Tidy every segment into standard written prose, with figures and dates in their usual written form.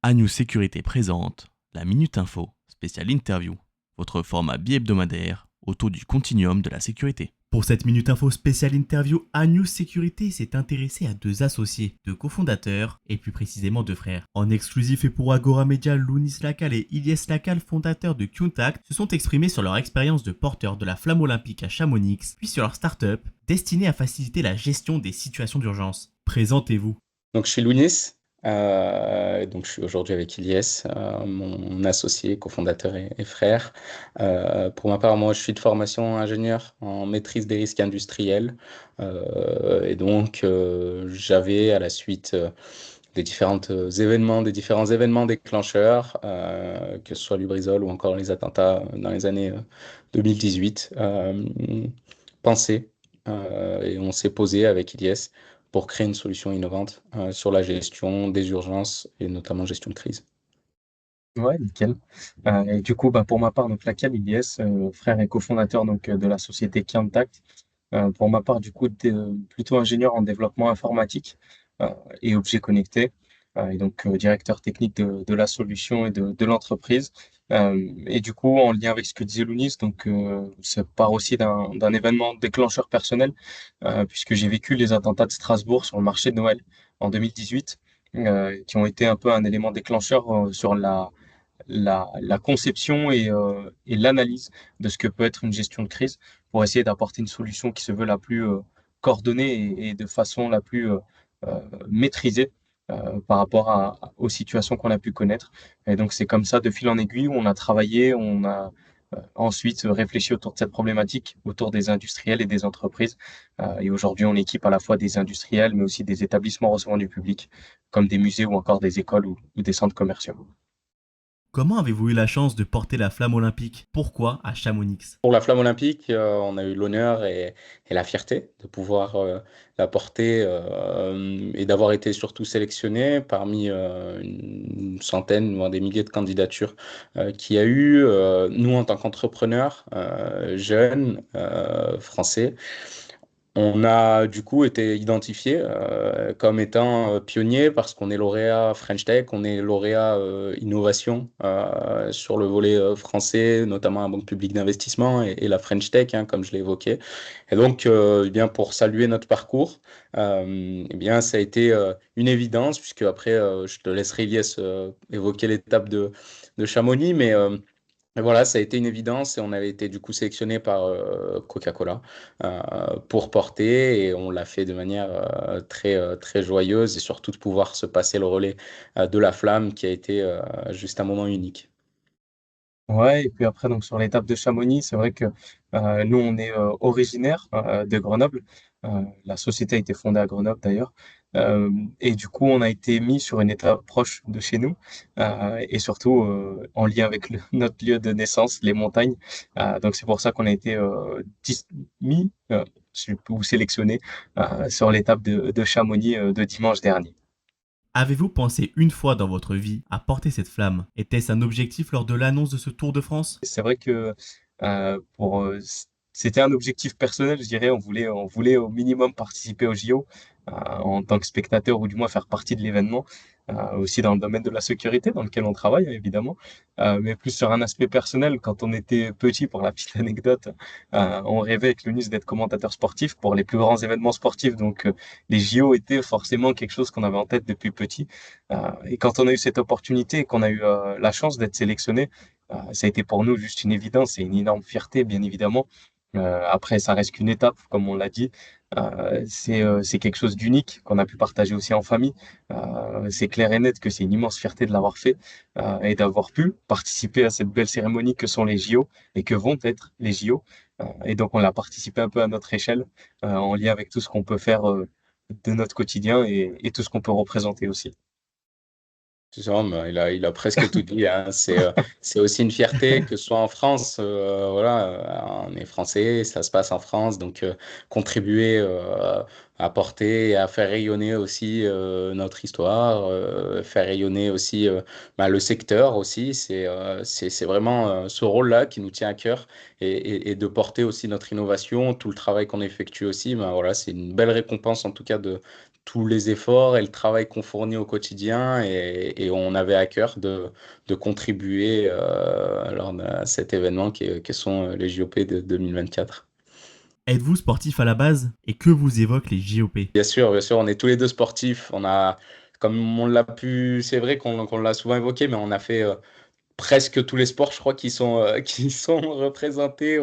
Agnew Sécurité présente la Minute Info, spéciale interview, votre format bi-hebdomadaire autour du continuum de la sécurité. Pour cette Minute Info spéciale interview, Agnew Sécurité s'est intéressé à deux associés, deux cofondateurs et plus précisément deux frères. En exclusif et pour Agora Media, Lounis Lacal et Ilyes Lacal, fondateurs de Contact, se sont exprimés sur leur expérience de porteur de la flamme olympique à Chamonix, puis sur leur start-up destinée à faciliter la gestion des situations d'urgence. Présentez-vous. Donc, je suis Lounis. Donc, je suis aujourd'hui avec Ilyes, mon associé, cofondateur et frère. Pour ma part, moi, je suis de formation ingénieur en maîtrise des risques industriels. J'avais à la suite des différents événements déclencheurs, que ce soit Lubrizol ou encore les attentats dans les années 2018, pensé et on s'est posé avec Ilyes pour créer une solution innovante sur la gestion des urgences et notamment gestion de crise. Ouais, nickel. Et du coup, pour ma part, donc Lacal Ilyes, frère et cofondateur de la société Contact. Pour ma part, du coup, plutôt ingénieur en développement informatique euh, et objets connectés, directeur technique de la solution et de l'entreprise. Et du coup, en lien avec ce que disait Lounis, ça part aussi d'un événement déclencheur personnel, puisque j'ai vécu les attentats de Strasbourg sur le marché de Noël en 2018, qui ont été un peu un élément déclencheur sur la conception et l'analyse de ce que peut être une gestion de crise pour essayer d'apporter une solution qui se veut la plus coordonnée et de façon la plus maîtrisée par rapport aux situations qu'on a pu connaître. Et donc c'est comme ça, de fil en aiguille, où on a travaillé, on a ensuite réfléchi autour de cette problématique, autour des industriels et des entreprises. Et aujourd'hui, on équipe à la fois des industriels, mais aussi des établissements recevant du public, comme des musées ou encore des écoles ou des centres commerciaux. Comment avez-vous eu la chance de porter la flamme olympique? Pourquoi à Chamonix? Pour la flamme olympique, on a eu l'honneur et la fierté de pouvoir la porter et d'avoir été surtout sélectionné parmi une centaine, voire des milliers de candidatures qu'il y a eu. Nous, en tant qu'entrepreneurs jeunes, français, on a du coup été identifié comme étant pionnier parce qu'on est lauréat French Tech, on est lauréat innovation sur le volet français, notamment à Banque publique d'investissement et la French Tech, hein, comme je l'ai évoqué. Et donc, eh bien, pour saluer notre parcours, eh bien, ça a été une évidence, puisque après, je te laisserai, Ilyes, évoquer l'étape de Chamonix, mais voilà, ça a été une évidence et on avait été du coup sélectionné par Coca-Cola pour porter et on l'a fait de manière très joyeuse et surtout de pouvoir se passer le relais de la flamme qui a été juste un moment unique. Ouais, et puis après, donc sur l'étape de Chamonix, c'est vrai que nous, on est originaire de Grenoble. La société a été fondée à Grenoble d'ailleurs. Et du coup, on a été mis sur une étape proche de chez nous et surtout en lien avec notre lieu de naissance, les montagnes. Donc c'est pour ça qu'on a été mis ou sélectionné sur l'étape de Chamonix de dimanche dernier. Avez-vous pensé une fois dans votre vie à porter cette flamme? Était-ce un objectif lors de l'annonce de ce Tour de France? C'est vrai que c'était un objectif personnel, je dirais. On voulait au minimum participer au JO en tant que spectateur ou du moins faire partie de l'événement, aussi dans le domaine de la sécurité dans lequel on travaille évidemment, mais plus sur un aspect personnel. Quand on était petit, pour la petite anecdote, on rêvait avec l'UNIS d'être commentateur sportif pour les plus grands événements sportifs. Donc les JO étaient forcément quelque chose qu'on avait en tête depuis petit. Et quand on a eu cette opportunité et qu'on a eu la chance d'être sélectionné, ça a été pour nous juste une évidence et une énorme fierté, bien évidemment. Après, ça reste qu'une étape, comme on l'a dit. C'est quelque chose d'unique qu'on a pu partager aussi en famille. C'est clair et net que c'est une immense fierté de l'avoir fait et d'avoir pu participer à cette belle cérémonie que sont les JO et que vont être les JO. Et donc, on a participé un peu à notre échelle, en lien avec tout ce qu'on peut faire de notre quotidien et tout ce qu'on peut représenter aussi. C'est ça, mais il a presque tout dit, hein. C'est aussi une fierté que ce soit en France, voilà, on est français, ça se passe en France, donc contribuer à porter et à faire rayonner aussi notre histoire, faire rayonner aussi le secteur aussi. C'est vraiment ce rôle-là qui nous tient à cœur et de porter aussi notre innovation, tout le travail qu'on effectue aussi. Ben, voilà, c'est une belle récompense en tout cas de tous les efforts et le travail qu'on fournit au quotidien et on avait à cœur de contribuer lors de cet événement qui sont les JOP de 2024. Êtes-vous sportif à la base et que vous évoquent les JOP? Bien sûr, on est tous les deux sportifs. Comme on l'a pu, c'est vrai qu'on l'a souvent évoqué, mais on a fait presque tous les sports, je crois, qui sont représentés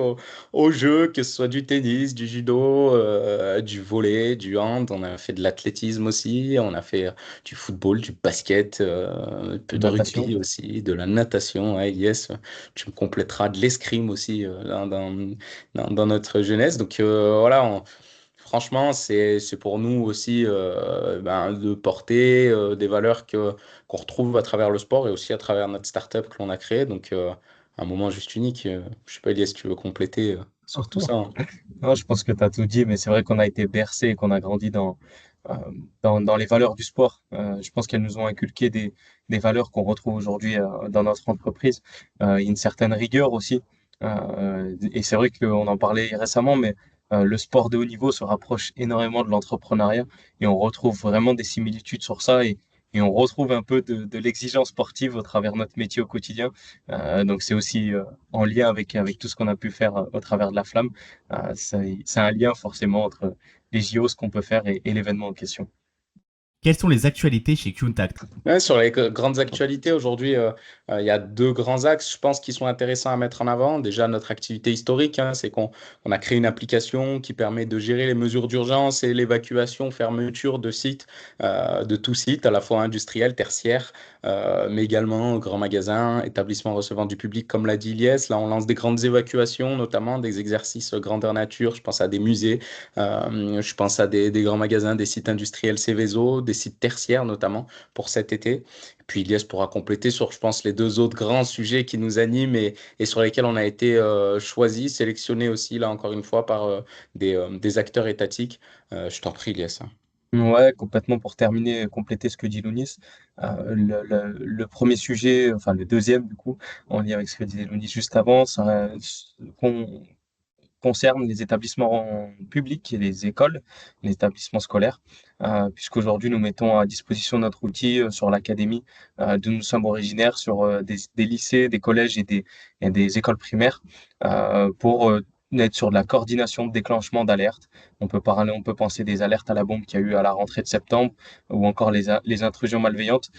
au jeu, que ce soit du tennis, du judo, du volley, du hand. On a fait de l'athlétisme aussi, on a fait du football, du basket, un peu de Natation. rugby aussi, de la natation. Ouais, yes, tu me compléteras de l'escrime aussi dans notre jeunesse. Donc voilà. Franchement, c'est pour nous aussi de porter des valeurs qu'on retrouve à travers le sport et aussi à travers notre startup que l'on a créée. Donc, un moment juste unique. Je sais pas, Elias, si tu veux compléter sur tout ça, hein. Non, je pense que tu as tout dit, mais c'est vrai qu'on a été bercé et qu'on a grandi euh, dans les valeurs du sport. Je pense qu'elles nous ont inculqué des valeurs qu'on retrouve aujourd'hui dans notre entreprise. Il y a une certaine rigueur aussi. Et c'est vrai qu'on en parlait récemment, mais le sport de haut niveau se rapproche énormément de l'entrepreneuriat et on retrouve vraiment des similitudes sur ça et on retrouve un peu de l'exigence sportive au travers de notre métier au quotidien. Donc c'est aussi en lien avec tout ce qu'on a pu faire au travers de la flamme. C'est un lien forcément entre les JO, ce qu'on peut faire et l'événement en question. Quelles sont les actualités chez Qntact? Ouais, sur les grandes actualités, aujourd'hui, il y a deux grands axes, je pense, qui sont intéressants à mettre en avant. Déjà, notre activité historique, hein, c'est qu'on a créé une application qui permet de gérer les mesures d'urgence et l'évacuation, fermeture de sites, de tout site, à la fois industriel, tertiaire, mais également grands magasins, établissements recevant du public, comme l'a dit Ilyes. Là, on lance des grandes évacuations, notamment des exercices grandeur nature. Je pense à des musées, je pense à des grands magasins, des sites industriels Céveso, des sites tertiaires notamment pour cet été. Et puis Ilyes pourra compléter sur, je pense, les deux autres grands sujets qui nous animent et sur lesquels on a été choisi, sélectionné aussi, là encore une fois, par des acteurs étatiques. Je t'en prie, Ilyes, hein. Ouais, complètement pour terminer, compléter ce que dit Lounis. Le premier sujet, enfin le deuxième du coup, en lien avec ce que disait Lounis juste avant, ça con- concerne les établissements publics et les écoles, les établissements scolaires, puisqu'aujourd'hui nous mettons à disposition notre outil sur l'académie d'où nous sommes originaires, sur des lycées, des collèges et des écoles primaires, pour être sur de la coordination de déclenchement d'alertes. On peut penser des alertes à la bombe qu'il y a eu à la rentrée de septembre, ou encore les intrusions malveillantes.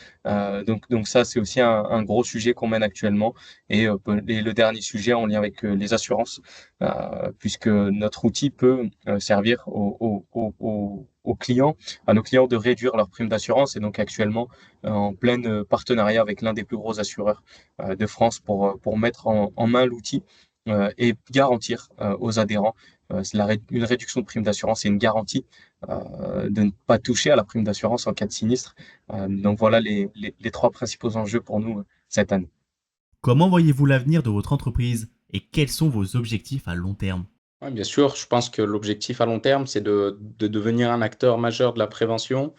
Donc ça, c'est aussi un gros sujet qu'on mène actuellement. Et le dernier sujet en lien avec les assurances, puisque notre outil peut servir aux clients, à nos clients de réduire leur prime d'assurance. Et donc actuellement, en plein partenariat avec l'un des plus gros assureurs de France pour mettre en main l'outil et garantir aux adhérents une réduction de prime d'assurance et une garantie de ne pas toucher à la prime d'assurance en cas de sinistre. Donc voilà les trois principaux enjeux pour nous cette année. Comment voyez-vous l'avenir de votre entreprise et quels sont vos objectifs à long terme? Ouais, bien sûr, je pense que l'objectif à long terme, c'est de devenir un acteur majeur de la prévention,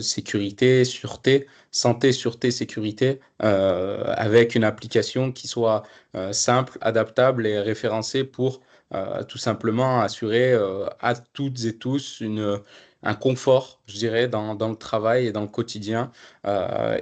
sécurité, sûreté, santé, sûreté, sécurité, avec une application qui soit simple, adaptable et référencée pour tout simplement assurer à toutes et tous un confort, je dirais, dans le travail et dans le quotidien,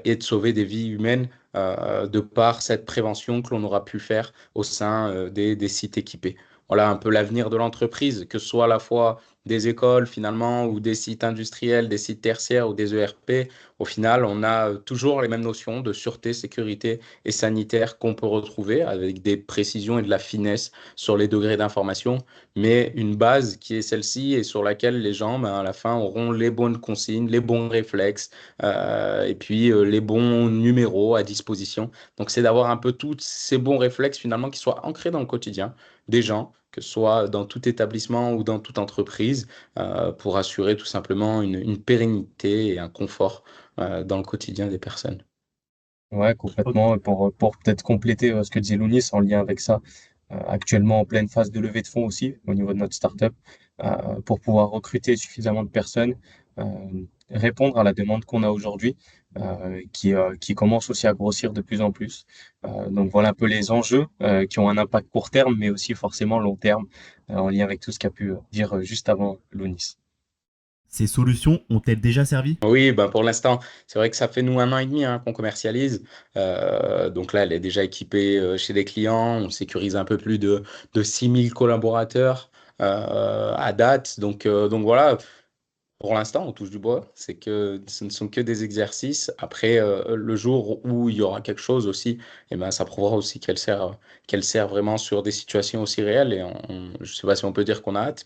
et de sauver des vies humaines de par cette prévention que l'on aura pu faire au sein des sites équipés. Voilà un peu l'avenir de l'entreprise, que ce soit à la fois des écoles finalement ou des sites industriels, des sites tertiaires ou des ERP. Au final, on a toujours les mêmes notions de sûreté, sécurité et sanitaire qu'on peut retrouver avec des précisions et de la finesse sur les degrés d'information, mais une base qui est celle-ci et sur laquelle les gens, ben, à la fin, auront les bonnes consignes, les bons réflexes et puis les bons numéros à disposition. Donc, c'est d'avoir un peu tous ces bons réflexes finalement qui soient ancrés dans le quotidien des gens, que ce soit dans tout établissement ou dans toute entreprise, pour assurer tout simplement une pérennité et un confort dans le quotidien des personnes. Ouais, complètement. Et pour peut-être compléter ce que disait Lounis en lien avec ça, actuellement en pleine phase de levée de fonds aussi au niveau de notre startup. pour pouvoir recruter suffisamment de personnes, euh, répondre à la demande qu'on a aujourd'hui, qui commence aussi à grossir de plus en plus. Donc voilà un peu les enjeux qui ont un impact court terme, mais aussi forcément long terme, en lien avec tout ce qu'a pu dire juste avant Lounis. Ces solutions ont-elles déjà servi? Oui, ben pour l'instant, c'est vrai que ça fait nous 1 an et demi qu'on commercialise. Donc là, elle est déjà équipée chez des clients. On sécurise un peu plus de 6 000 collaborateurs à date. Donc voilà, pour l'instant, on touche du bois, c'est que ce ne sont que des exercices. Après, le jour où il y aura quelque chose aussi, eh ben, ça prouvera aussi qu'elle sert vraiment sur des situations aussi réelles. Et je ne sais pas si on peut dire qu'on a hâte,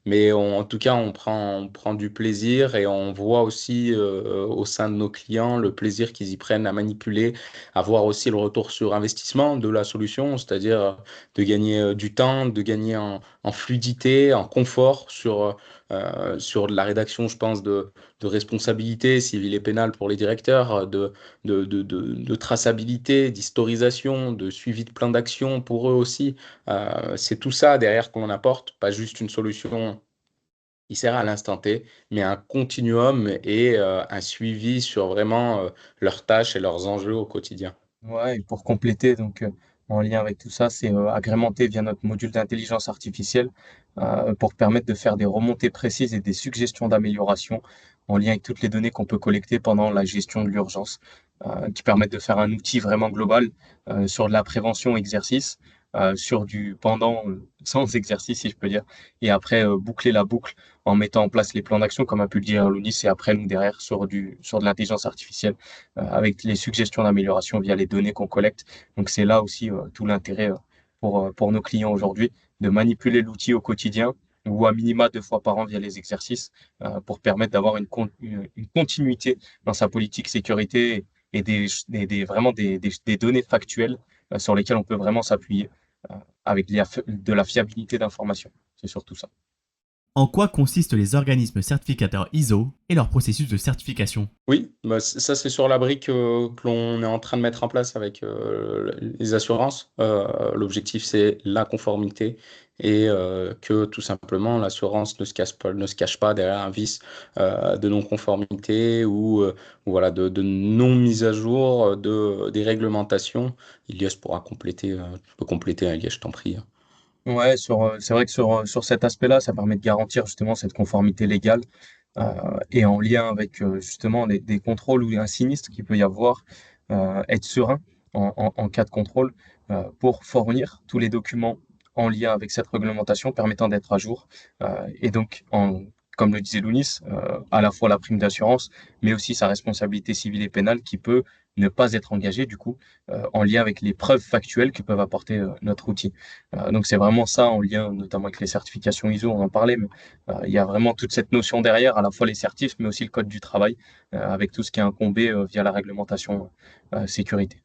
en tout cas, on prend du plaisir et on voit aussi au sein de nos clients le plaisir qu'ils y prennent à manipuler, à voir aussi le retour sur investissement de la solution, c'est-à-dire de gagner du temps, de gagner en fluidité, en confort sur de la rédaction, je pense, de responsabilité civile et pénale pour les directeurs, de traçabilité, d'historisation, de suivi de plan d'action pour eux aussi. C'est tout ça derrière qu'on apporte, pas juste une solution qui sert à l'instant T, mais un continuum et un suivi sur vraiment leurs tâches et leurs enjeux au quotidien. Ouais, et pour compléter, donc en lien avec tout ça, c'est agrémenté via notre module d'intelligence artificielle pour permettre de faire des remontées précises et des suggestions d'amélioration en lien avec toutes les données qu'on peut collecter pendant la gestion de l'urgence, qui permettent de faire un outil vraiment global sur de la prévention exercice, sur du pendant sans exercice, si je peux dire, et après boucler la boucle en mettant en place les plans d'action, comme a pu le dire Lounis, et après nous derrière sur de l'intelligence artificielle avec les suggestions d'amélioration via les données qu'on collecte. Donc c'est là aussi tout l'intérêt pour nos clients aujourd'hui de manipuler l'outil au quotidien ou à minima 2 fois par an via les exercices pour permettre d'avoir une continuité dans sa politique sécurité et vraiment des données factuelles sur lesquelles on peut vraiment s'appuyer avec de la fiabilité d'information. C'est surtout ça. En quoi consistent les organismes certificateurs ISO et leur processus de certification? Oui, bah, ça c'est sur la brique que l'on est en train de mettre en place avec les assurances. L'objectif c'est la conformité et que tout simplement l'assurance ne se cache pas derrière un vice de non-conformité ou voilà, de non-mise à jour des réglementations. Ilyes pourra compléter, tu peux compléter, hein, Ilyes, je t'en prie. Ouais, c'est vrai que sur cet aspect-là, ça permet de garantir justement cette conformité légale et en lien avec justement des contrôles ou un sinistre qu'il peut y avoir, être serein en cas de contrôle pour fournir tous les documents en lien avec cette réglementation permettant d'être à jour. Et donc, comme le disait Lounis, à la fois la prime d'assurance, mais aussi sa responsabilité civile et pénale qui peut ne pas être engagée du coup en lien avec les preuves factuelles que peuvent apporter notre outil. Donc c'est vraiment ça en lien notamment avec les certifications ISO, on en parlait, mais il y a vraiment toute cette notion derrière, à la fois les certifs, mais aussi le code du travail, avec tout ce qui est incombé via la réglementation sécurité.